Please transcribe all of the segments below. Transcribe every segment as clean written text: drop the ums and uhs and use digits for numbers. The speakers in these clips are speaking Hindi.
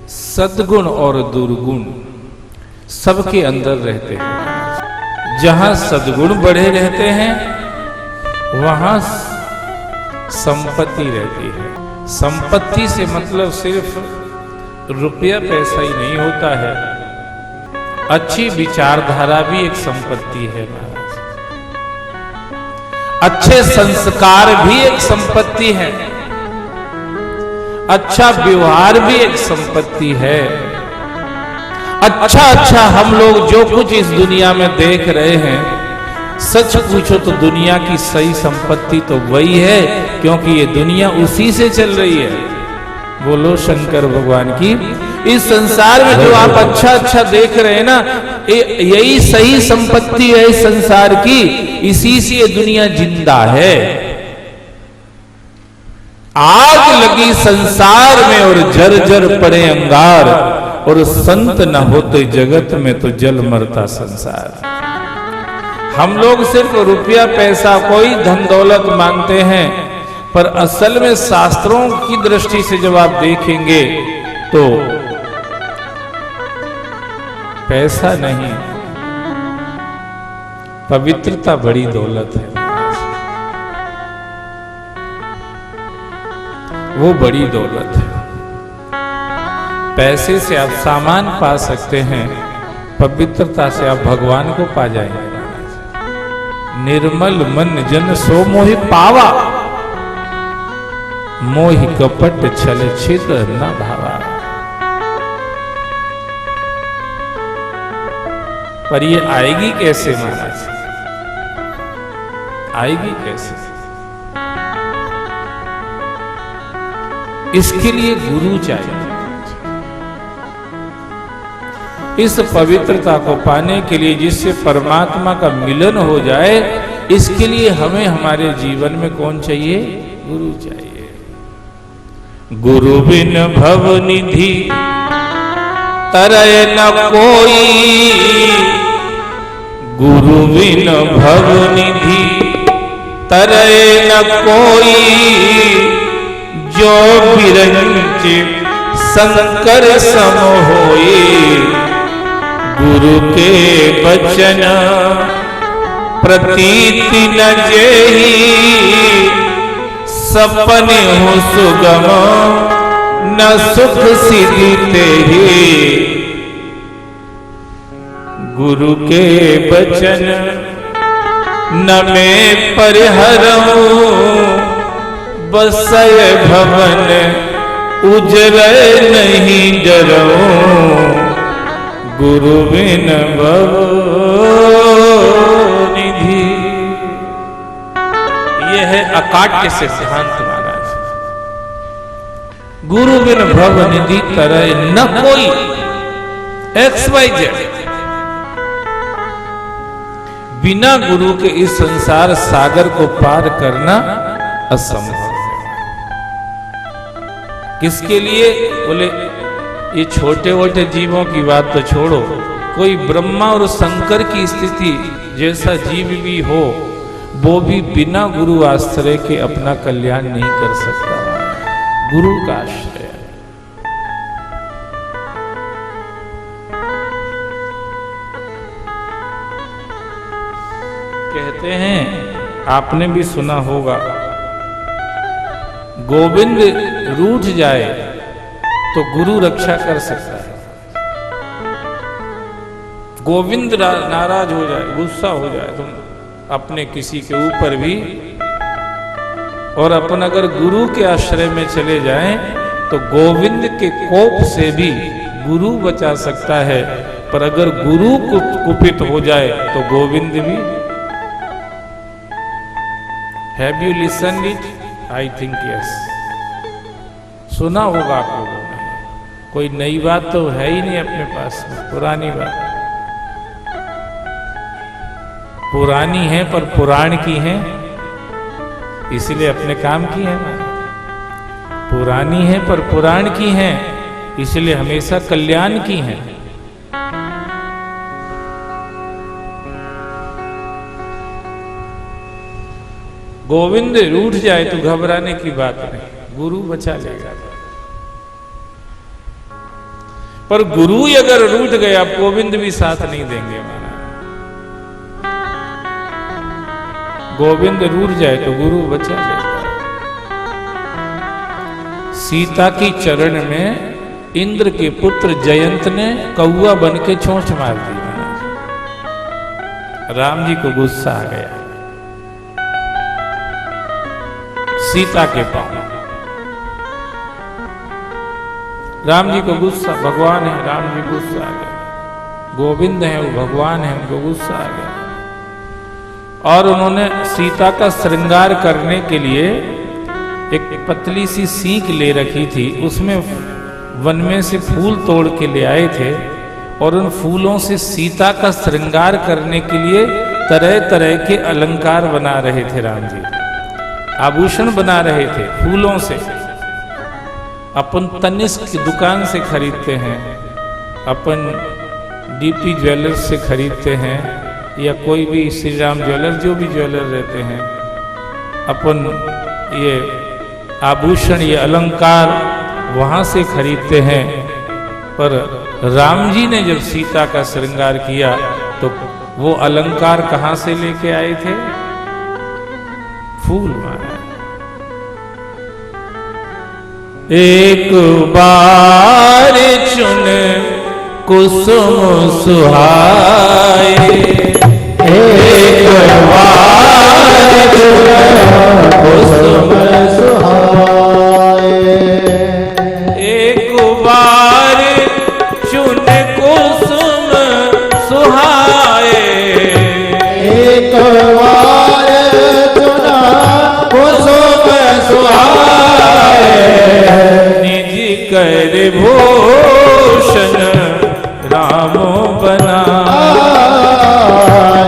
सद्गुण और दुर्गुण सबके अंदर रहते हैं। जहां सद्गुण बढ़े रहते हैं वहां संपत्ति रहती है। संपत्ति से मतलब सिर्फ रुपया पैसा ही नहीं होता है, अच्छी विचारधारा भी एक संपत्ति है महाराज। अच्छे संस्कार भी एक संपत्ति है, अच्छा व्यवहार भी एक संपत्ति है। अच्छा हम लोग जो कुछ इस दुनिया में देख रहे हैं, सच पूछो तो दुनिया की सही संपत्ति तो वही है, क्योंकि ये दुनिया उसी से चल रही है। बोलो शंकर भगवान की। इस संसार में जो आप अच्छा देख रहे हैं ना, यही सही संपत्ति है इस संसार की, इसी से ये दुनिया जिंदा है। आग लगी संसार में और जर्जर पड़े अंगार, और संत न होते जगत में तो जल मरता संसार। हम लोग सिर्फ रुपया पैसा कोई धन दौलत मानते हैं, पर असल में शास्त्रों की दृष्टि से जब आप देखेंगे तो पैसा नहीं, पवित्रता बड़ी दौलत है। वो बड़ी दौलत है। पैसे से आप सामान पा सकते हैं, पवित्रता से आप भगवान को पा जाएंगे। निर्मल मन जन सो मोहि पावा, मोहि कपट छल छिद्र न भावा। पर ये आएगी कैसे महाराज? आएगी कैसे? इसके लिए गुरु चाहिए। इस पवित्रता को पाने के लिए, जिससे परमात्मा का मिलन हो जाए, इसके लिए हमें हमारे जीवन में कौन चाहिए? गुरु चाहिए। गुरु बिन भव निधि तरय न कोई, गुरु बिन भव निधि तरय न कोई, जो बिरंच शंकर सम होई। गुरु के बचन प्रतीति न जेहि, सपने हो सुगम न सुख सिद्धि तेहि। गुरु के बचन न मैं परिहरऊं, बसय भवन उजरय नहीं डरऊं। गुरु बिन भव निधि। यह है अकाट्य सिद्धांत महाराज। गुरु बिन भव निधि तरय न कोई। XYZ, बिना गुरु के इस संसार सागर को पार करना असंभव है। किसके लिए? बोले ये छोटे मोटे जीवों की बात तो छोड़ो, कोई ब्रह्मा और शंकर की स्थिति जैसा जीव भी हो, वो भी बिना गुरु आश्रय के अपना कल्याण नहीं कर सकता। गुरु का आश्रय। कहते हैं, आपने भी सुना होगा, गोविंद रूठ जाए तो गुरु रक्षा कर सकता है। गोविंद नाराज हो जाए, गुस्सा हो जाए तुम अपने किसी के ऊपर भी, और अपन अगर गुरु के आश्रय में चले जाएं तो गोविंद के कोप से भी गुरु बचा सकता है। पर अगर गुरु कुपित हो जाए तो गोविंद भी। Have you listened it? I think yes. सुना होगा आप लोगों ने। कोई नई बात तो है ही नहीं अपने पास में, पुरानी बात। पुरानी है पर पुराण की है, इसलिए अपने काम की है ना। पुरानी है पर पुराण की है, इसलिए हमेशा कल्याण की है। गोविंद रूठ जाए तो घबराने की बात नहीं, गुरु बचा लेगा। पर गुरु अगर रूठ गया, गोविंद भी साथ नहीं देंगे महाराज। गोविंद रूठ जाए तो गुरु बचा जाएगा। सीता की चरण में इंद्र के पुत्र जयंत ने कौआ बन के चोंच मार दी महाराज। राम जी को गुस्सा आ गया। सीता के पांव, राम जी को गुस्सा, भगवान है, राम जी गुस्सा आ गया। गोविंद है, वो भगवान है, उनको गुस्सा आ गया। और उन्होंने सीता का श्रृंगार करने के लिए एक पतली सी सीख ले रखी थी, उसमें वन में से फूल तोड़ के ले आए थे और उन फूलों से सीता का श्रृंगार करने के लिए तरह तरह के अलंकार बना रहे थे। राम जी आभूषण बना रहे थे फूलों से। अपन तनिष्क की दुकान से खरीदते हैं, अपन डीपी ज्वेलर्स से खरीदते हैं, या कोई भी श्री राम ज्वेलर, जो भी ज्वेलर रहते हैं, अपन ये आभूषण, ये अलंकार वहां से खरीदते हैं। पर राम जी ने जब सीता का श्रृंगार किया तो वो अलंकार कहां से लेके आए थे? फूल मारा। एक बार चुन कुसुम सुहाए, एक बार चुन कुसुम सुहाए, एक बार चुन कुसुम सुहाए, एक बार चुना कुसुम सुहाए, निज कर भूषण राम बना,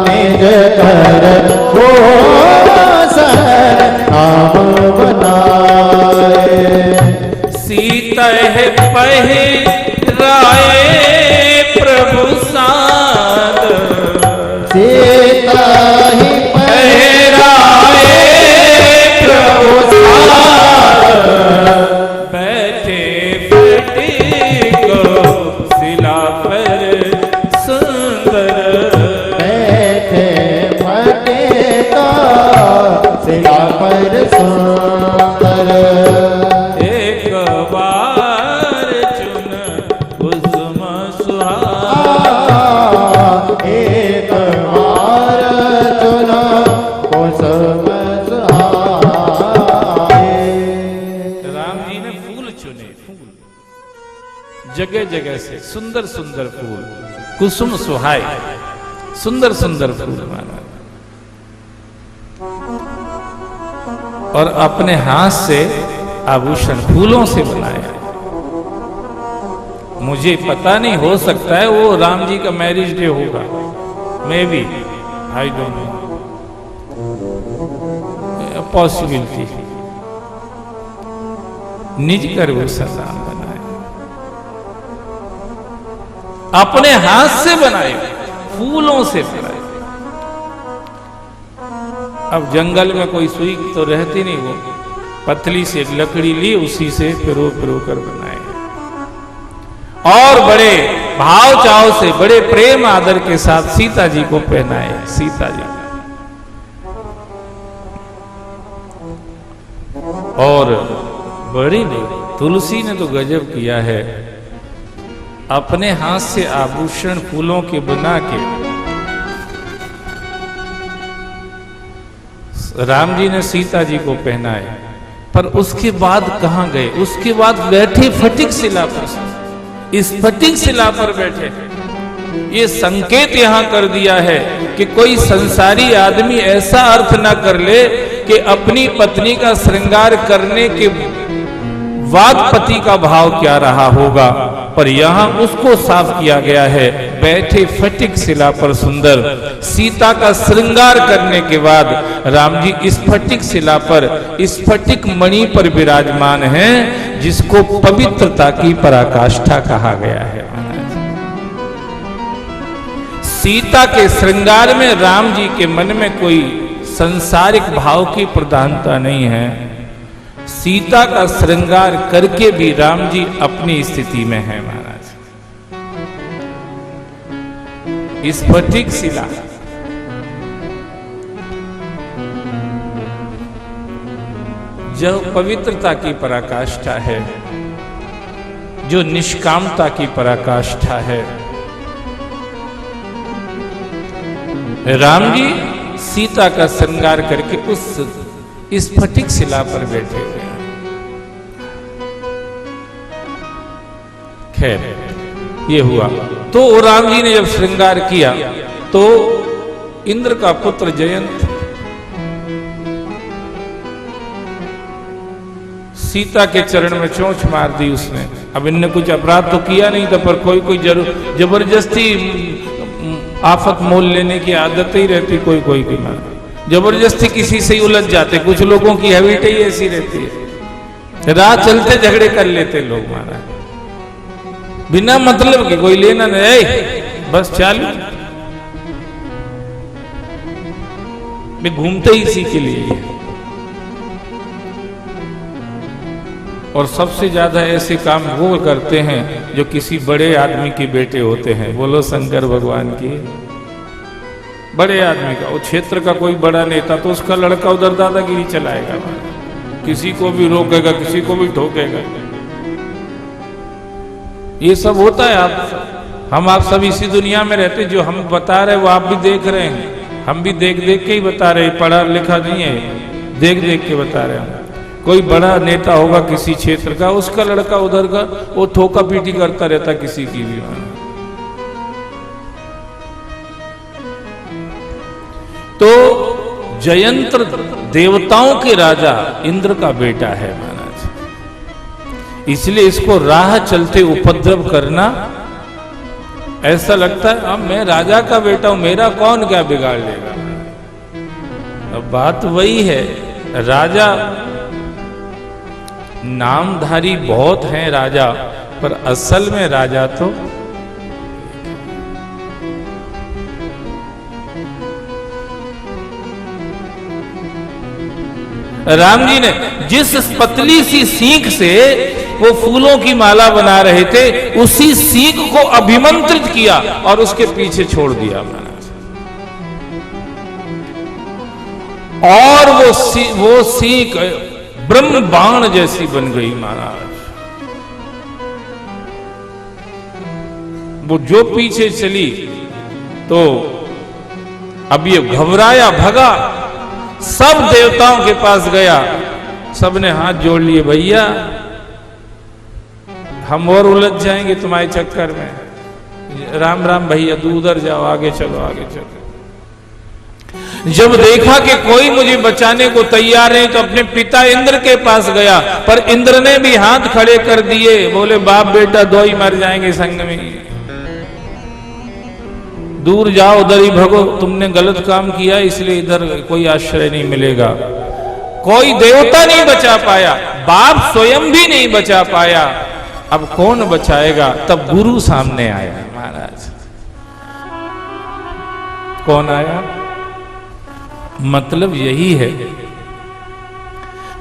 निज कर भूषण राम बनाए, सीता है पहिराए प्रभु साद, सीता ही पहिराए प्रभु साद, बैठे फटिक शिला पर सुंदर, बैठे फटिक शिला पर सुंदर, एक बार चुन कुसुम सुहाए, एक बार चुन कुसुम सुहाए। राम जी ने फूल चुने, फूल जगह जगह से, सुंदर सुंदर फूल, कुसुम सुहाए, सुंदर सुंदर फूल माना, और अपने हाथ से आभूषण फूलों से बनाया। मुझे पता नहीं, हो सकता है वो राम जी का मैरिज डे होगा, may be, I don't know, possibility. निज कर वो राम बनाए, अपने हाथ से बनाए, फूलों से बनाए। अब जंगल में कोई सुई तो रहती नहीं, वो पतली से लकड़ी ली, उसी से पिरो पिरो कर बनाए, और बड़े भाव चाव से, बड़े प्रेम आदर के साथ सीता जी को पहनाए। सीता जी और बड़ी नहीं, तुलसी ने तो गजब किया है, अपने हाथ से आभूषण फूलों के बना के राम जी ने सीता जी को पहनाए। पर उसके बाद कहां गए? उसके बाद बैठे फटिक शिला पर, इस फटिक शिला पर बैठे। ये संकेत यहां कर दिया है कि कोई संसारी आदमी ऐसा अर्थ ना कर ले कि अपनी पत्नी का श्रृंगार करने के बाद पति का भाव क्या रहा होगा, पर यहां उसको साफ किया गया है। बैठे फटिक शिला पर सुंदर सीता का श्रृंगार करने के बाद राम जी इस फटिक शिला पर, इस फटिक मणि पर विराजमान हैं, जिसको पवित्रता की पराकाष्ठा कहा गया है। सीता के श्रृंगार में राम जी के मन में कोई संसारिक भाव की प्रधानता नहीं है। सीता का श्रृंगार करके भी राम जी अपनी स्थिति में है महाराज। स्फटिक शिला। जो पवित्रता की पराकाष्ठा है, जो निष्कामता की पराकाष्ठा है। राम जी सीता का श्रृंगार करके उस स्फटिक शिला पर बैठे हुए हैं। खैर ये हुआ तो राम जी ने जब श्रृंगार किया तो इंद्र का पुत्र जयंत सीता के चरण में चोंच मार दी उसने। अब इनने कुछ अपराध तो किया नहीं था, पर कोई कोई जबरदस्ती आफत मोल लेने की आदत ही रहती कोई कोई की। मां जबरदस्ती किसी से ही उलझ जाते। कुछ लोगों की हैबिट ही ऐसी रहती है, राह चलते झगड़े कर लेते लोग महाराज, बिना मतलब के। कोई लेना नहीं, बस चालू मैं घूमते ही इसी के लिए। और सबसे ज्यादा ऐसे काम वो करते हैं जो किसी बड़े आदमी के बेटे होते हैं। बोलो शंकर भगवान की। बड़े आदमी का, वो क्षेत्र का कोई बड़ा नेता, तो उसका लड़का उधर दादागिरी चलाएगा, किसी को भी रोकेगा, किसी को भी ठोकेगा। ये सब होता है। आप सब इसी दुनिया में रहते। जो हम बता रहे वो आप भी देख रहे हैं, हम भी देख देख के ही बता रहे, पढ़ा लिखा नहीं है, देख देख के बता रहे हैं। कोई बड़ा नेता होगा किसी क्षेत्र का, उसका लड़का उधर का वो ठोका पीटी करता रहता किसी की भी। तो जयंत्र देवताओं के राजा इंद्र का बेटा है महाराज, इसलिए इसको राह चलते उपद्रव करना ऐसा लगता है अब मैं राजा का बेटा हूं, मेरा कौन क्या बिगाड़ लेगा। अब बात वही है, राजा नामधारी बहुत हैं राजा, पर असल में राजा तो राम जी ने जिस पतली सी सीख से वो फूलों की माला बना रहे थे, उसी सीख को अभिमंत्रित किया और उसके पीछे छोड़ दिया महाराज। और वो सीख ब्रह्म बाण जैसी बन गई महाराज। वो जो पीछे चली तो अब ये घबराया, भगा, सब देवताओं के पास गया, सबने हाथ जोड़ लिए, भैया हम और उलझ जाएंगे तुम्हारे चक्कर में। राम राम भैया, तू उधर जाओ, आगे चलो, आगे चलो। जब देखा कि कोई मुझे बचाने को तैयार नहीं तो अपने पिता इंद्र के पास गया, पर इंद्र ने भी हाथ खड़े कर दिए, बोले बाप बेटा दो ही मर जाएंगे संग में, दूर जाओ, उधर ही भगो, तुमने गलत काम किया इसलिए इधर कोई आश्रय नहीं मिलेगा। कोई देवता नहीं बचा पाया, बाप स्वयं भी नहीं बचा पाया, अब कौन बचाएगा। तब गुरु सामने आया महाराज। कौन आया? मतलब यही है,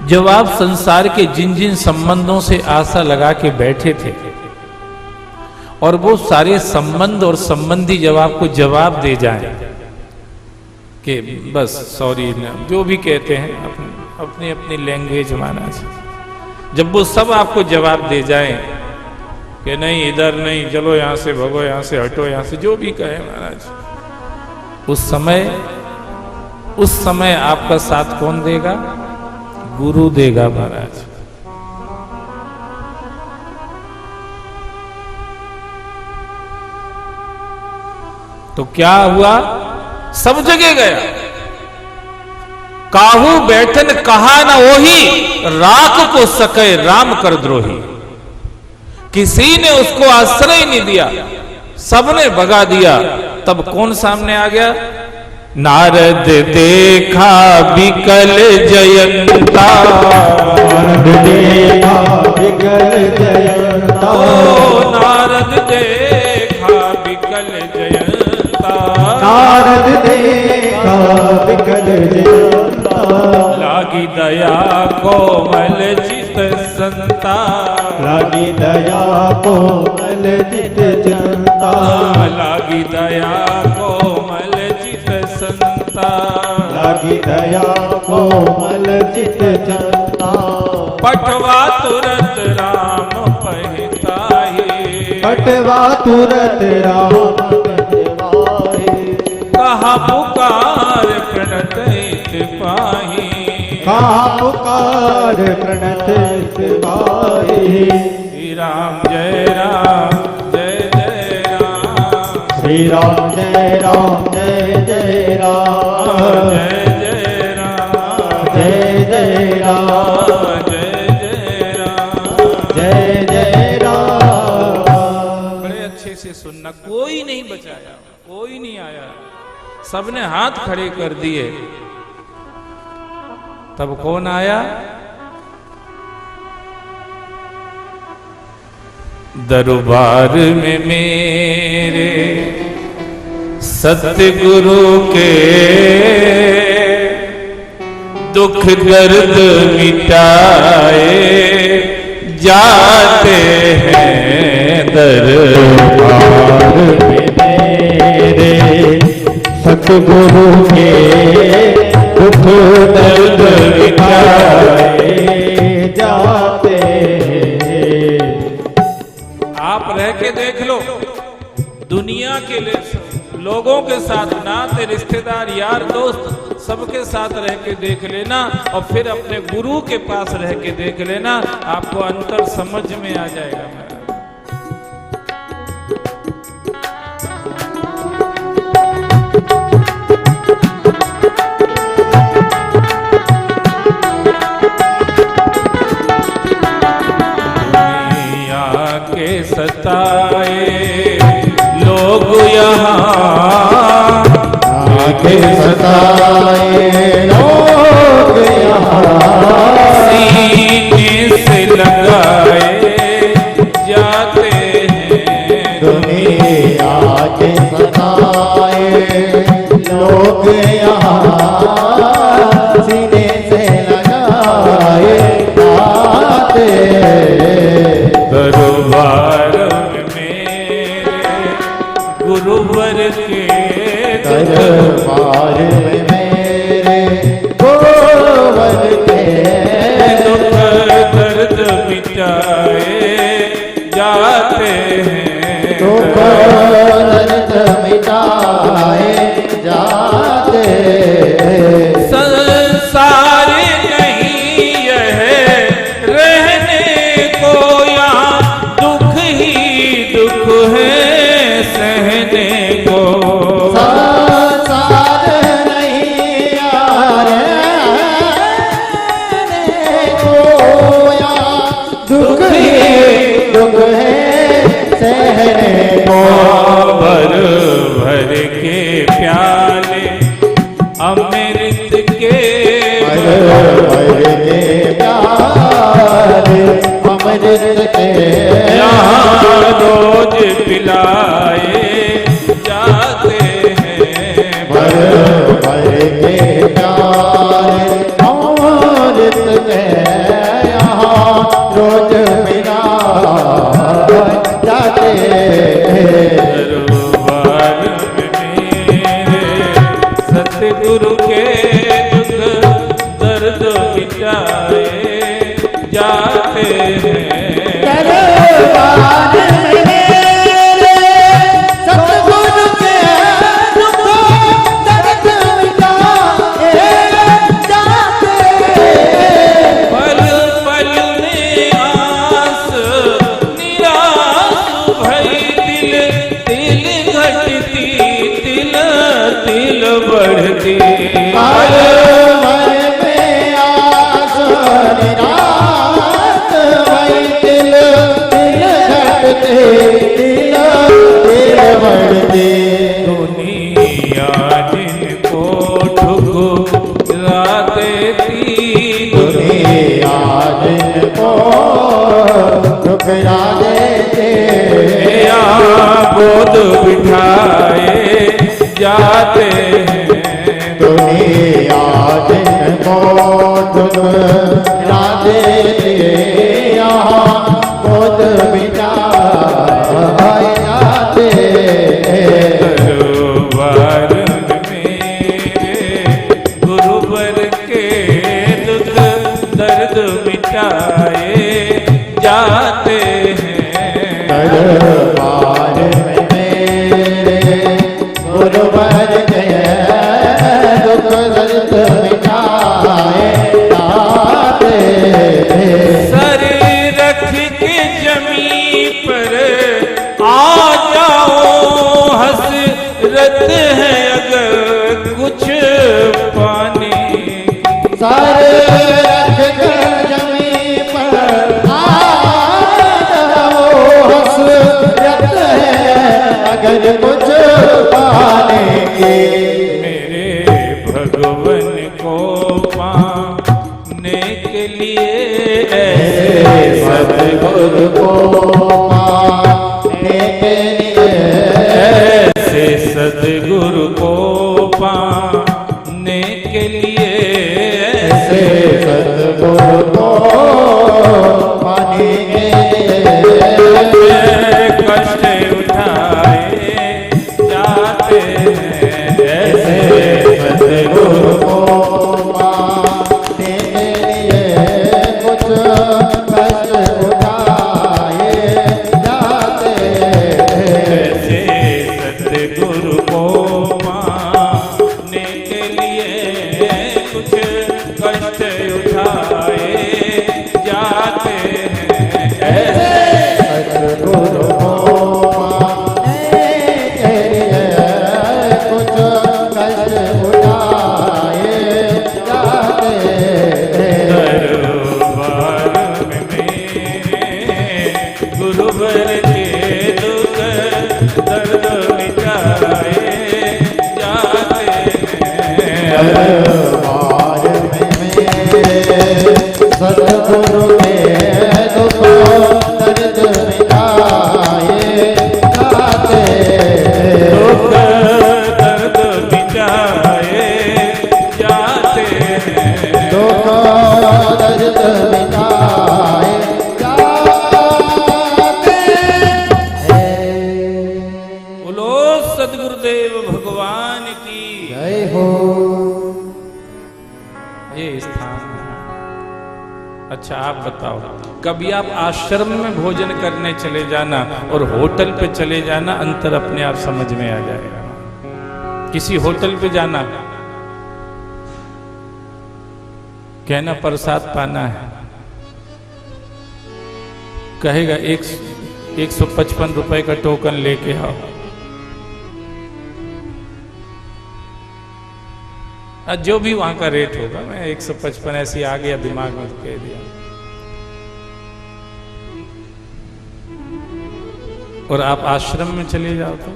जब आप संसार के जिन जिन संबंधों से आशा लगा के बैठे थे और वो सारे संबंध और संबंधी जब आपको जवाब दे जाए कि बस सॉरी, जो भी कहते हैं अपनी अपनी लैंग्वेज महाराज, जब वो सब आपको जवाब दे जाए कि नहीं इधर नहीं, चलो यहां से भगो, यहां से हटो, यहां से जो भी कहे महाराज, उस समय आपका साथ कौन देगा? गुरु देगा महाराज। तो क्या हुआ? सब जगह गया, काहू बैठन कहा न ओही, राख को सके राम कर द्रोही। किसी ने उसको आश्रय नहीं दिया, सबने भगा दिया। तब कौन सामने आ गया? नारद देखा विकल जयंता, नारद देखा विकल जयंता, नारद देखा विकल जयंता, नारद देखा विकल जयंता, लागी दया कोमल चित संता, लागी दया कोमल चित जनता, लागी दया की दया कोमल चित चंदा। पटवा तुरंत राम पहिताहि, पटवा तुरत राम कहवाहि। कहा पुकार प्रणत पाही, कहा पुकार प्रणत पाही। श्री राम जय राम जय जय राम, श्री राम जय राम जय जय राम, जय जय राम जय जय राम, जय जय राम, जय जय राम। बड़े अच्छे से सुनना, कोई नहीं बचाया, कोई नहीं आया, सबने हाथ खड़े कर दिए। तब कौन आया? दरबार में मेरे सतगुरु के दुख दर्द मिटाए जाते हैं। दरबार में मेरे सतगुरु के दुख दर्द मिटाए जाते हैं। आप रह के देख लो, दुनिया के लोगों के साथ, नाते रिश्तेदार यार दोस्त सबके साथ रह के देख लेना, और फिर अपने गुरु के पास रह के देख लेना, आपको अंतर समझ में आ जाएगा। सताए लोग यहाँ आके सताए लोग यहाँ, सीने से लगाए जाते हैं। दुनिया के सताए लोग यहाँ, सीने से लगाए जाते हैं। दरबार में मेरे गुरुवर के, दरबार में मेरे गुरुवर के दुख दर्द मिटाए जाते हैं। दुख दर्द मिटाए जाते हैं। संसार नहीं यह रहने को, यहाँ दुख ही दुख है सहने को। संसार नहीं यार रहने को, यहाँ दुख ही दुख है सहने को। भर भर के प्याले अमृत के, भर के प्याले अमृत के, यहाँ रोज पिलाए जाते हैं। भर भर के प्याले अमृत के, यहाँ रोज पिलाए जाते हैं। दरबार में मेरे सतगुरु के दुख दर्द मिटाए जाते हैं। दरबार में मेरे सतगुरु के दुख दर्द मिटाए जाते हैं। पल पल में आस निराश भई, दिल दिल घटती, तिल तिल बढ़ती। पल भर में आस निराश भई, दिल दिल घटते, दिल दिल बढ़ते। दुनिया जिनको ठुकरा देती, दुनिया जिनको ठुकरा देते, या गोद बिठाए जाते हैं। दुनिया जिनको ठुकरा देते, यहाँ खुद बिठाए जाते हैं। दरबार में मेरे गुरु अगर कुछ पाने के, मेरे भगवन को पाने के लिए ऐसे सतगुरु को पाने के लिए, ऐसे सदगुरु को पाने के लिए, ऐसे सतगुरु को पाने के लिए कष्ट उठाए जाते हैं, ऐसे सतगुरु को पाने के लिए कुछ कष्ट उठाए जाते हैं। ऐसे सतगुरु को पाने के लिए कुछ कष्ट उठाए जाते हैं, ऐसे सतगुरु को पाने के लिए कुछ कष्ट उठाए जाते हैं। दरबार में मेरे गुरुवर के दुख दर्द मिटाए जाते हैं, दरबार में मेरे सतगुरु के दुख दर्द मिटाए जाते हैं। दुख दर्द मिटाए जाते हैं, दुख दर्द मिटाए जाते हैं। बोलो सदगुरुदेव भगवान की जय हो। ये स्थान है। अच्छा आप बताओ, कभी आप आश्रम में भोजन करने चले जाना और होटल पे चले जाना, अंतर अपने आप समझ में आ जाएगा। किसी होटल पे जाना, कहना प्रसाद पाना है, कहेगा 155 रुपए का टोकन लेके आओ। जो भी वहां का रेट होगा, मैं 155 ऐसे आ गया दिमाग में तो कह दिया। और आप आश्रम में चले जाओ तो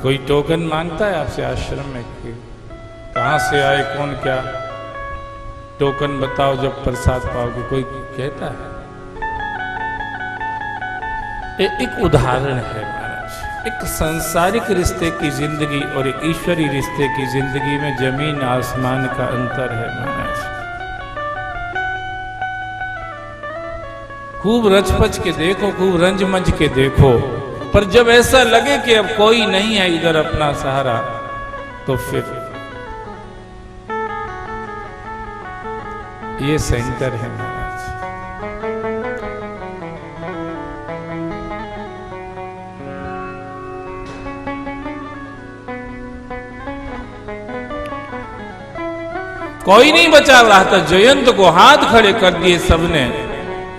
कोई टोकन मांगता है आपसे आश्रम में कि कहां से आए, कौन, क्या टोकन बताओ जब प्रसाद पाओगे, कोई कहता है? एक उदाहरण है महाराज, एक सांसारिक रिश्ते की जिंदगी और एक ईश्वरी रिश्ते की जिंदगी में जमीन आसमान का अंतर है महाराज। खूब रचपच के देखो, खूब रंज मंज के देखो, पर जब ऐसा लगे कि अब कोई नहीं है इधर अपना सहारा, तो फिर ये सेंटर है महाराज। कोई नहीं बचा रहा था, जयंत को हाथ खड़े कर दिए सबने।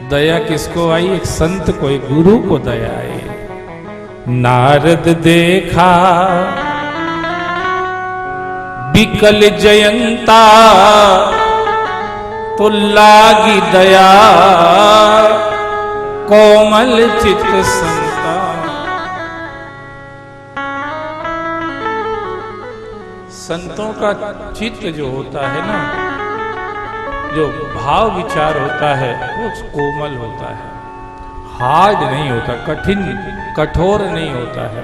दया किसको आई? एक संत को, एक गुरु को दया आई। नारद देखा बिकल जयंता, तो लागी दया कोमल चित संता। संतों का चित्त जो होता है ना, जो भाव विचार होता है, वो कोमल होता है, हार्ड नहीं होता, कठिन कठोर नहीं होता है।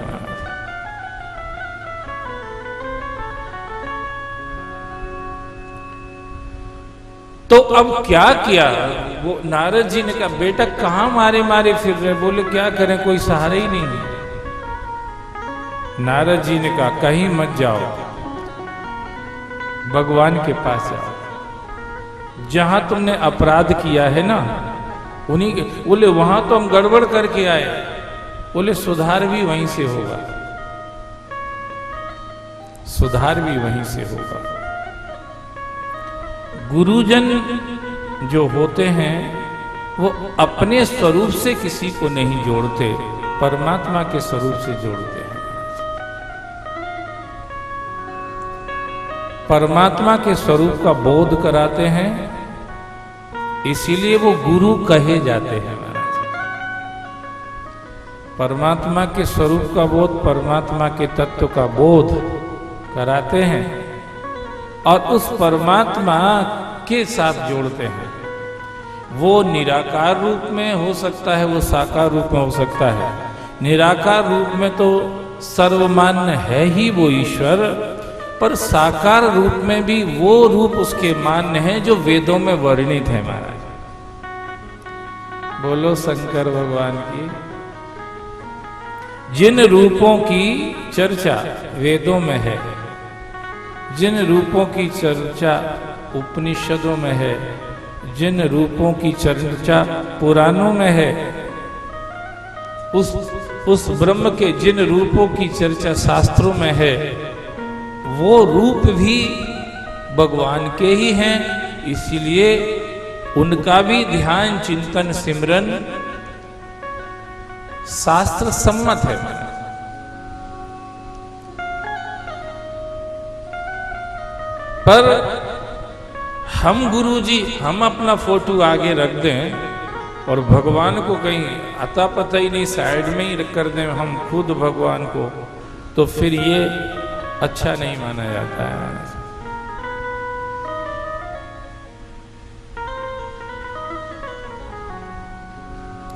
तो अब क्या किया वो नारद जी ने कहा, बेटा कहां मारे मारे फिर रहे? बोले क्या करें, कोई सहारा ही नहीं है। नारद जी ने कहा कहीं मत जाओ, भगवान के पास जाओ। जहां तुमने अपराध किया है ना, उन्हीं के, बोले वहां तो हम गड़बड़ करके आए, बोले सुधार भी वहीं से होगा, सुधार भी वहीं से होगा। गुरुजन जो होते हैं वो अपने स्वरूप से किसी को नहीं जोड़ते, परमात्मा के स्वरूप से जोड़ते हैं। परमात्मा के स्वरूप का बोध कराते हैं, इसीलिए वो गुरु कहे जाते हैं। परमात्मा के स्वरूप का बोध, परमात्मा के तत्व का बोध कराते हैं और उस परमात्मा के साथ जोड़ते हैं। वो निराकार रूप में हो सकता है, वो साकार रूप में हो सकता है। निराकार रूप में तो सर्वमान्य है ही वो ईश्वर, पर साकार रूप में भी वो रूप उसके मान्य है जो वेदों में वर्णित है। महाराज बोलो शंकर भगवान की। जिन रूपों की चर्चा वेदों में है, जिन रूपों की चर्चा उपनिषदों में है, जिन रूपों की चर्चा पुराणों में है, उस ब्रह्म के जिन रूपों की चर्चा शास्त्रों में है, वो रूप भी भगवान के ही हैं। इसीलिए उनका भी ध्यान, चिंतन, सिमरन शास्त्र सम्मत है। पर हम गुरुजी हम अपना फोटो आगे रख दें और भगवान को कहीं अता पता ही नहीं साइड में ही कर दें हम खुद भगवान को, तो फिर ये अच्छा नहीं माना जाता है।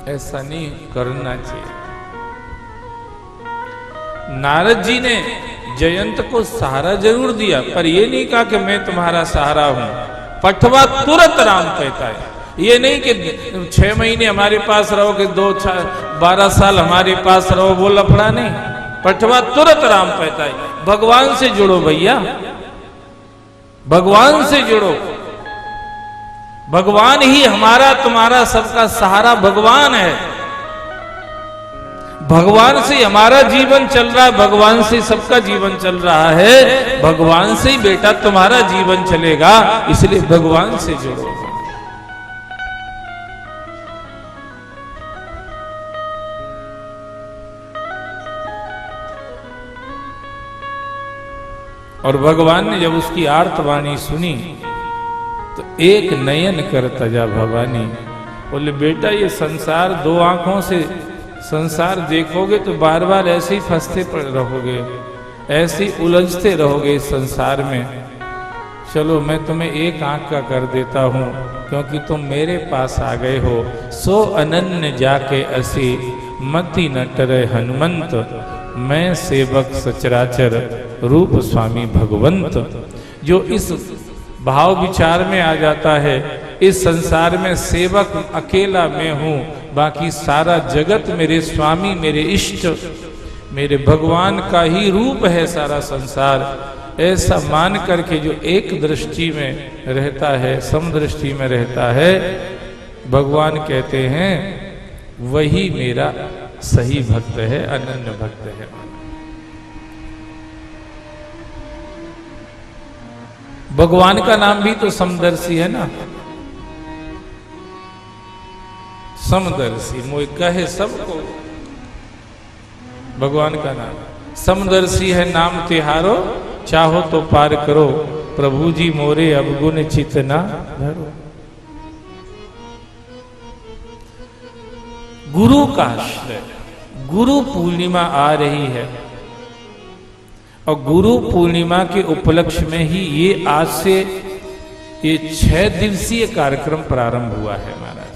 ऐसा नहीं करना चाहिए। नारद जी ने जयंत को सहारा जरूर दिया, पर ये नहीं कहा कि मैं तुम्हारा सहारा हूं। पठवा तुरंत राम कहता है, ये नहीं कि 6 महीने हमारे पास रहोगे, 12 साल हमारे पास रहो, वो लफड़ा नहीं। पठवा तुरंत राम कहता है। भगवान से जुड़ो भैया, भगवान से जुड़ो। भगवान ही हमारा तुम्हारा सबका सहारा भगवान है। भगवान से हमारा जीवन चल रहा है, भगवान से सबका जीवन चल रहा है, भगवान से ही बेटा तुम्हारा जीवन चलेगा, इसलिए भगवान से जुड़ो। और भगवान ने जब उसकी आर्तवाणी सुनी तो एक नयन कर तजा भवानी। बोले बेटा ये संसार, 2 आंखों से संसार देखोगे तो बार बार ऐसे ही फंसते पड़ रहोगे, ऐसे ही उलझते रहोगे इस संसार में। चलो मैं तुम्हें एक आंख का कर देता हूं, क्योंकि तुम मेरे पास आ गए हो। सो अनन्य जाके असी मति न टरे हनुमंत, मैं सेवक सचराचर रूप स्वामी भगवंत। जो इस भाव विचार में आ जाता है, इस संसार में सेवक अकेला मैं हूं, बाकी सारा जगत मेरे स्वामी, मेरे इष्ट, मेरे भगवान का ही रूप है सारा संसार, ऐसा मान करके जो एक दृष्टि में रहता है, समदृष्टि में रहता है, भगवान कहते हैं वही मेरा सही भक्त है, अनन्य भक्त है। भगवान का नाम भी तो समदर्शी है ना। समदर्शी मोह कहे सबको, भगवान का नाम समदर्शी है। नाम तिहारो चाहो तो पार करो, प्रभु जी मोरे अवगुण चित ना धरो। गुरु का आश्रय, गुरु पूर्णिमा आ रही है और गुरु पूर्णिमा के उपलक्ष्य में ही ये आज से ये 6 दिवसीय कार्यक्रम प्रारंभ हुआ है महाराज।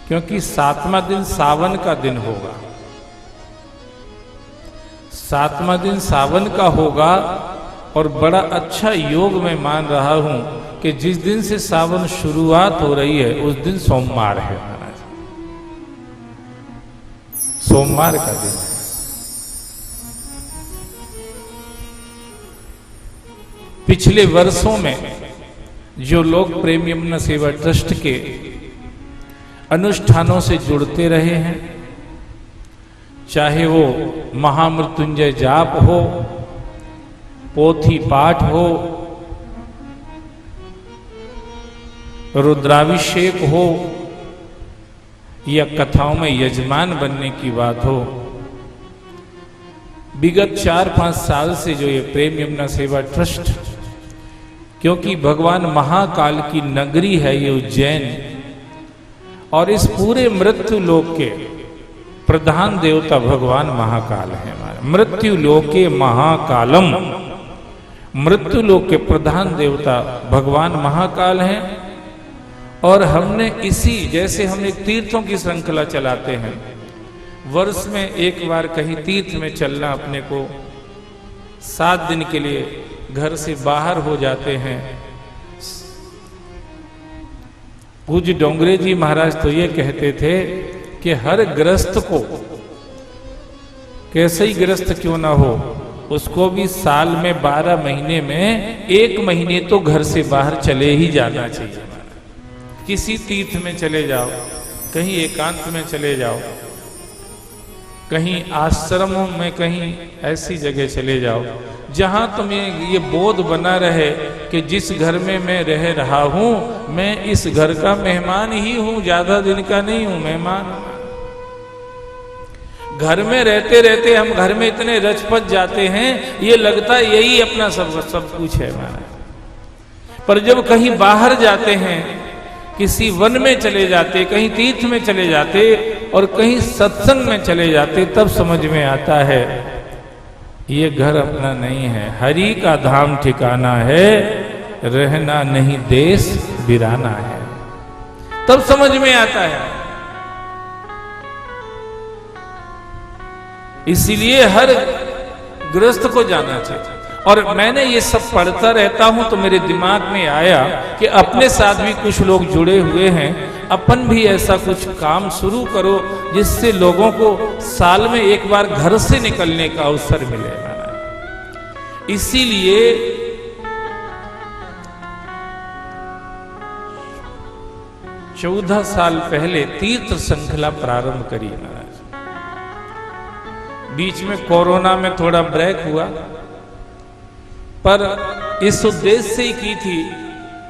क्योंकि 7वां दिन सावन का दिन होगा, 7वां दिन सावन का होगा और बड़ा अच्छा योग मैं मान रहा हूं कि जिस दिन से सावन शुरुआत हो रही है उस दिन सोमवार है महाराज, सोमवार का दिन है। पिछले वर्षों में जो लोग प्रेम यमुना सेवा ट्रस्ट के अनुष्ठानों से जुड़ते रहे हैं, चाहे वो महामृत्युंजय जाप हो, पोथी पाठ हो, रुद्राभिषेक हो या कथाओं में यजमान बनने की बात हो, विगत 4-5 साल से जो ये प्रेम यमुना सेवा ट्रस्ट, क्योंकि भगवान महाकाल की नगरी है ये उज्जैन, और इस पूरे मृत्यु लोक के प्रधान देवता भगवान महाकाल है। मृत्यु लोके महाकालम, मृत्यु लोक के प्रधान देवता भगवान महाकाल हैं। और हमने इसी, जैसे हम एक तीर्थों की श्रृंखला चलाते हैं, वर्ष में एक बार कहीं तीर्थ में चलना, अपने को 7 दिन के लिए घर से बाहर हो जाते हैं। पूज्य डोंगरे जी महाराज तो ये कहते थे कि हर गृहस्थ को, कैसे ही गृहस्थ क्यों ना हो, उसको भी साल में 12 महीने में 1 महीने तो घर से बाहर चले ही जाना चाहिए। किसी तीर्थ में चले जाओ, कहीं एकांत में चले जाओ, कहीं आश्रमों में, कहीं ऐसी जगह चले जाओ जहां तुम्हें ये बोध बना रहे कि जिस घर में मैं रह रहा हूं, मैं इस घर का मेहमान ही हूं, ज्यादा दिन का नहीं हूं, मेहमान। घर में रहते रहते हम घर में इतने रचपच जाते हैं, ये लगता है यही अपना सब कुछ है हमारा। पर जब कहीं बाहर जाते हैं, किसी वन में चले जाते, कहीं तीर्थ में चले जाते और कहीं सत्संग में चले जाते, तब समझ में आता है ये घर अपना नहीं है, हरि का धाम ठिकाना है, रहना नहीं देश बिराना है। तब समझ में आता है। इसीलिए हर गृहस्थ को जाना चाहिए। और मैंने ये सब पढ़ता रहता हूं तो मेरे दिमाग में आया कि अपने साथ भी कुछ लोग जुड़े हुए हैं, अपन भी ऐसा कुछ काम शुरू करो जिससे लोगों को साल में एक बार घर से निकलने का अवसर मिले। इसीलिए चौदह साल पहले तीर्थ श्रृंखला प्रारंभ करी महाराज। बीच में कोरोना में थोड़ा ब्रेक हुआ, पर इस उद्देश्य से ही की थी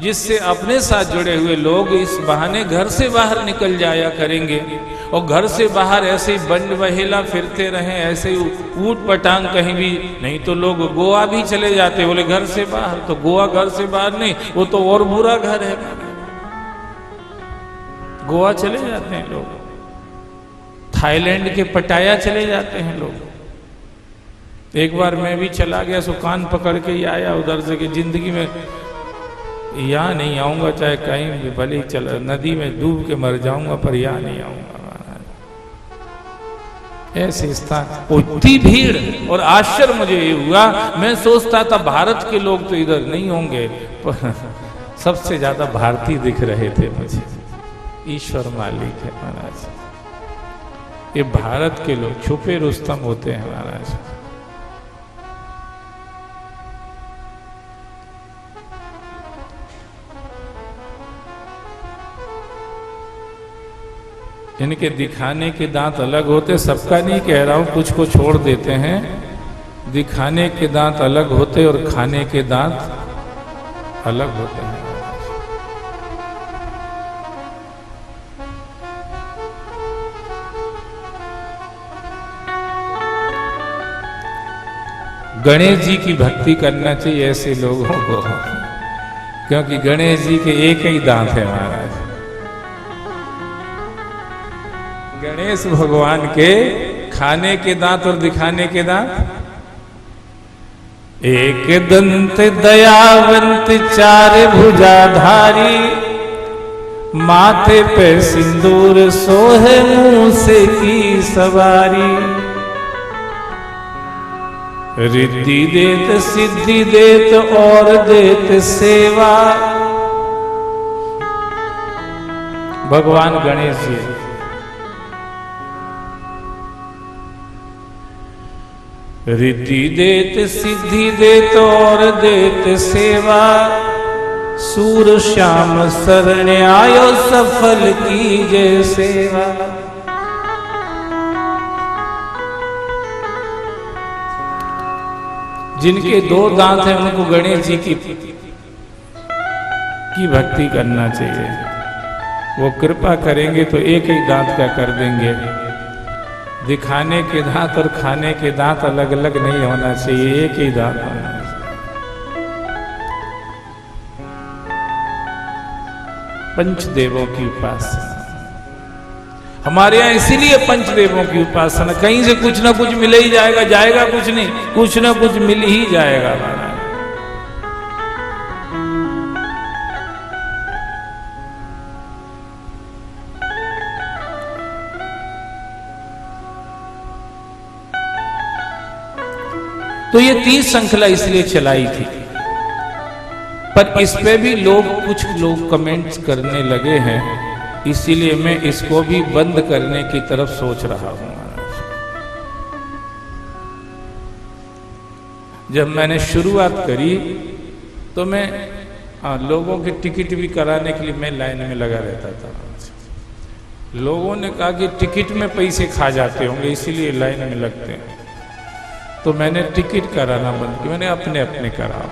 जिससे अपने साथ जुड़े हुए लोग इस बहाने घर से बाहर निकल जाया करेंगे। और घर से बाहर ऐसे ही बंड बहेला फिरते रहें, ऐसे ही ऊट पटांग कहीं भी नहीं, तो लोग गोवा भी चले जाते, बोले घर से बाहर, तो गोवा घर से बाहर नहीं, वो तो और बुरा घर है। गोवा चले जाते हैं लोग, थाईलैंड के पटाया चले जाते हैं लोग। एक बार मैं भी चला गया, सो कान पकड़ के ही आया उधर से कि जिंदगी में यहाँ नहीं आऊंगा, चाहे कहीं भी भले ही चल नदी में डूब के मर जाऊंगा, पर यहाँ नहीं आऊंगा। ऐसे स्थान, इतनी भीड़, और आश्चर्य मुझे ये हुआ, मैं सोचता था भारत के लोग तो इधर नहीं होंगे, पर सबसे ज्यादा भारतीय दिख रहे थे मुझे। ईश्वर मालिक है महाराज, ये भारत के लोग छुपे रुस्तम होते हैं महाराज। इनके दिखाने के दांत अलग होते, सबका नहीं कह रहा हूं, कुछ को छोड़ देते हैं। दिखाने के दांत अलग होते और खाने के दांत अलग होते हैं। गणेश जी की भक्ति करना चाहिए ऐसे लोगों को, क्योंकि गणेश जी के एक ही दांत है महाराज। गणेश भगवान के खाने के दांत और दिखाने के दांत, एक दंत दयावंत चार भुजाधारी, माथे पे सिंदूर सोहे मुंह से की सवारी, रिद्धि देत सिद्धि देत और देत सेवा। भगवान गणेश जी रिद्धि देत सिद्धि देत और देत सेवा, सूर श्याम शरण आयो सफल कीजे सेवा। जिनके दो दांत हैं उनको गणेश जी की भक्ति करना चाहिए। वो कृपा करेंगे तो एक ही दांत का कर देंगे। दिखाने के दांत और खाने के दांत अलग अलग नहीं होना चाहिए, एक ही दांत होना चाहिए। पंचदेवों की उपासना, हमारे यहाँ इसीलिए पंचदेवों की उपासना, कहीं से कुछ ना कुछ मिल ही जाएगा, जाएगा कुछ नहीं, कुछ ना कुछ मिल ही जाएगा महाराज। तो ये 30 श्रृंखला इसलिए चलाई थी, पर इस पे भी कुछ लोग कमेंट्स करने लगे हैं, इसीलिए मैं इसको भी बंद करने की तरफ सोच रहा हूं। जब मैंने शुरुआत करी तो मैं लोगों के टिकट भी कराने के लिए मैं लाइन में लगा रहता था। लोगों ने कहा कि टिकट में पैसे खा जाते होंगे इसीलिए लाइन में लगते हैं, तो मैंने टिकट कराना बंद किया, मैंने अपने अपने करा।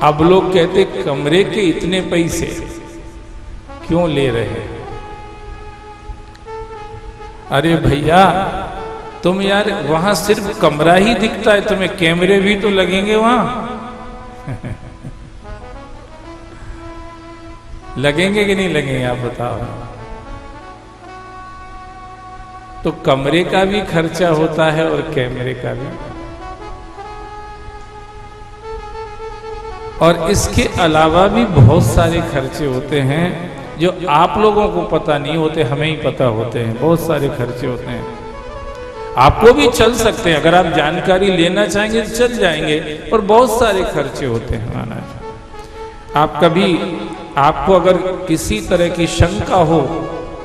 अब लोग कहते कमरे के इतने पैसे क्यों ले रहे हैं? अरे भैया तुम यार वहां सिर्फ कमरा ही दिखता है, तुम्हें कैमरे भी तो लगेंगे वहां। लगेंगे कि नहीं लगेंगे आप बताओ? तो कमरे का भी खर्चा होता है और कैमरे का भी, और इसके अलावा भी बहुत सारे खर्चे होते हैं जो आप लोगों को पता नहीं होते, हमें ही पता होते हैं। बहुत सारे खर्चे होते हैं, आपको भी चल सकते हैं, अगर आप जानकारी लेना चाहेंगे तो चल जाएंगे, पर बहुत सारे खर्चे होते हैं महाराज। आप कभी, आपको अगर किसी तरह की शंका हो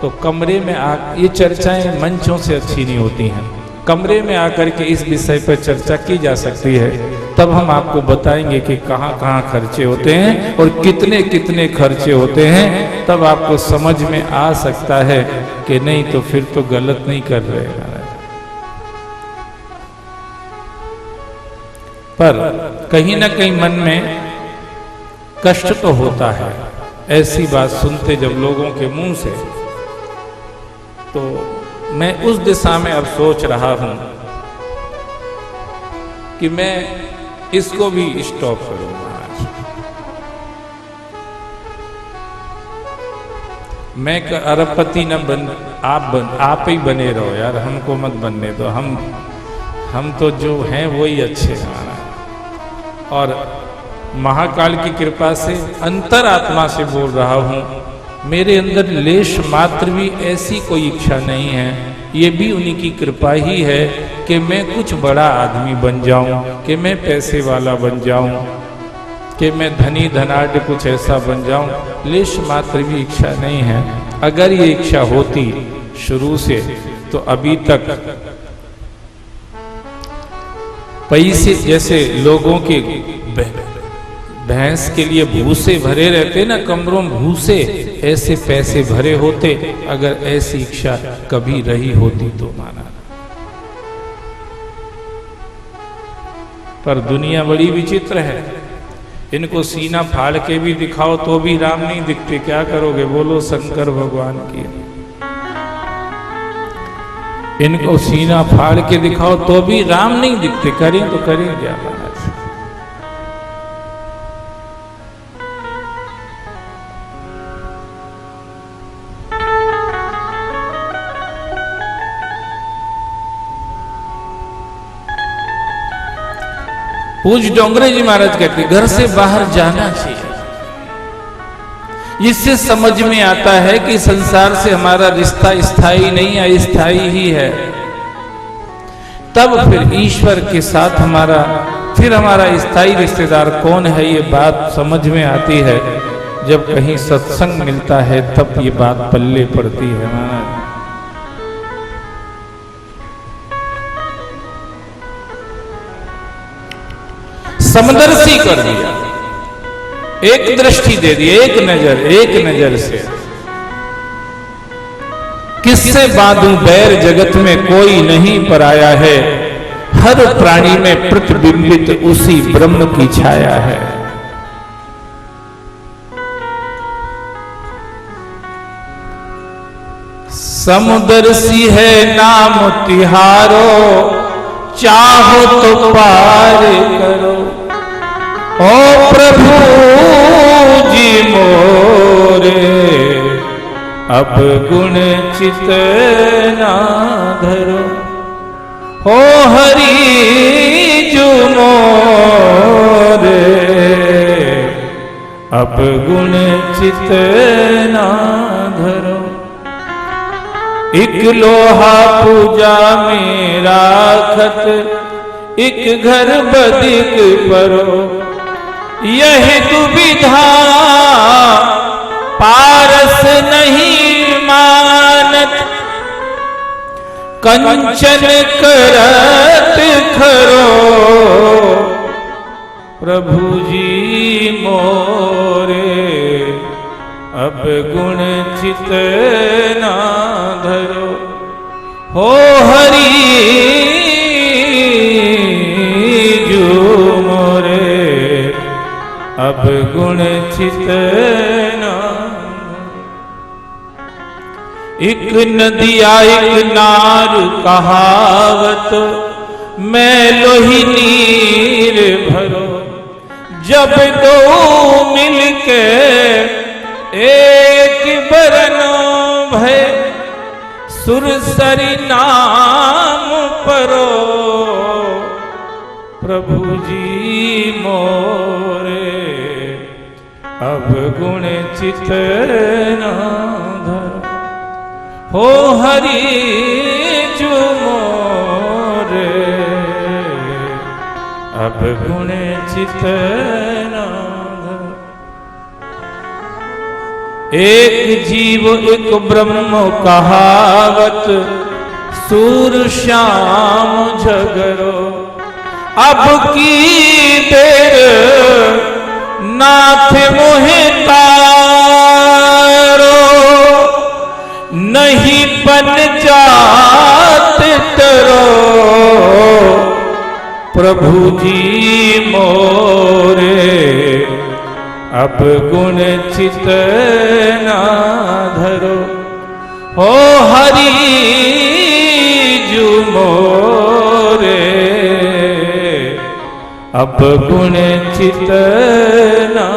तो कमरे में ये चर्चाएं मंचों से अच्छी नहीं होती हैं, कमरे में आकर के इस विषय पर चर्चा की जा सकती है, तब हम आपको बताएंगे कि कहाँ कहाँ खर्चे होते हैं और कितने कितने खर्चे होते हैं, तब आपको समझ में आ सकता है कि नहीं तो फिर तो गलत नहीं कर रहे हैं। पर कहीं ना कहीं मन में कष्ट तो होता है ऐसी बात सुनते जब लोगों के मुंह से, तो मैं उस दिशा में अब सोच रहा हूं कि मैं इसको भी स्टॉप करूंगा। मैं अरबपति न बन, आप ही बने रहो यार, हमको मत बनने दो, हम तो जो हैं वही अच्छे हैं। और महाकाल की कृपा से अंतरात्मा से बोल रहा हूं, मेरे अंदर लेश मात्र भी ऐसी कोई इच्छा नहीं है, ये भी उन्हीं की कृपा ही है कि मैं कुछ बड़ा आदमी बन जाऊं, कि मैं पैसे वाला बन जाऊं, कि मैं धनी धनाढ़ कुछ ऐसा बन जाऊं। लेश मात्र भी इच्छा नहीं है। अगर ये इच्छा होती शुरू से तो अभी तक पैसे, जैसे लोगों के भैंस के लिए भूसे भरे रहते ना कमरों में भूसे, ऐसे पैसे भरे होते अगर ऐसी इच्छा कभी रही होती तो माना। पर दुनिया बड़ी विचित्र है, इनको सीना फाड़ के भी दिखाओ तो भी राम नहीं दिखते, क्या करोगे? बोलो शंकर भगवान की। इनको सीना फाड़ के दिखाओ तो भी राम नहीं दिखते, करें तो करें क्या? पूज डोंगरे जी महाराज कहते घर से बाहर जाना चाहिए। इससे समझ में आता है कि संसार से हमारा रिश्ता स्थायी नहीं है, अस्थायी ही है। तब फिर ईश्वर के साथ हमारा स्थायी रिश्तेदार कौन है, ये बात समझ में आती है। जब कहीं सत्संग मिलता है तब ये बात पल्ले पड़ती है महाराज। समदर्शी कर दिया, एक दृष्टि दे दी, एक नजर से। किससे बांधूं बैर, जगत में कोई नहीं पराया है, हर प्राणी में प्रतिबिंबित उसी ब्रह्म की छाया है। समदर्शी है नाम तिहारो, चाहो तो पार करो। ओ प्रभु जी मोरे, अब गुण चित ना धरो। हो हरि जो मोरे, अब गुण चित ना धरो। एक लोहा पूजा में राखत, एक घर बदिक परो। यह दुविधा पारस नहीं मानत, कंचन करत खरो। प्रभु जी मोरे, अब गुण चित ना धरो। हो हरि जो मोरे, अब गुण चित ना। एक नदिया एक नार कहावत, मैं लोही नीर भरो। जब दो मिलके एक बरनो भय, सुरसरी नाम परो। प्रभु जी मोरे, अब गुण चित ना धरो। हो हरि जो मोरे, अब गुण चित ना धरो। एक जीव एक ब्रह्म कहावत, सूर श्याम झगरो। अब की देर नाथ मोहे तारो, नहीं बन जात तरो। प्रभु जी मोरे, अब गुण चित ना धरो। हो हरि जो मोरे, अब गुण चित ना।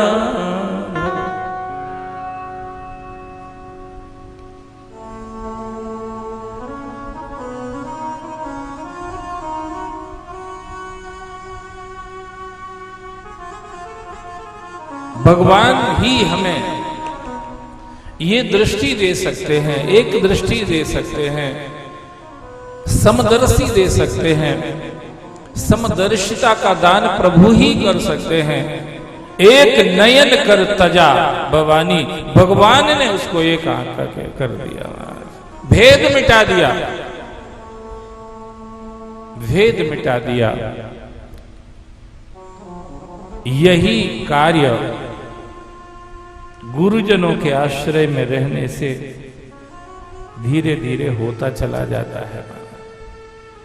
भगवान ही हमें ये दृष्टि दे सकते हैं, एक दृष्टि दे सकते हैं, समदर्शी दे सकते हैं। समदर्शिता का दान प्रभु ही कर सकते हैं। एक नयन कर तजा भवानी, भगवान ने उसको एक आंख कर दिया, भेद मिटा दिया, भेद मिटा दिया। यही कार्य गुरुजनों के आश्रय में रहने से धीरे धीरे होता चला जाता है।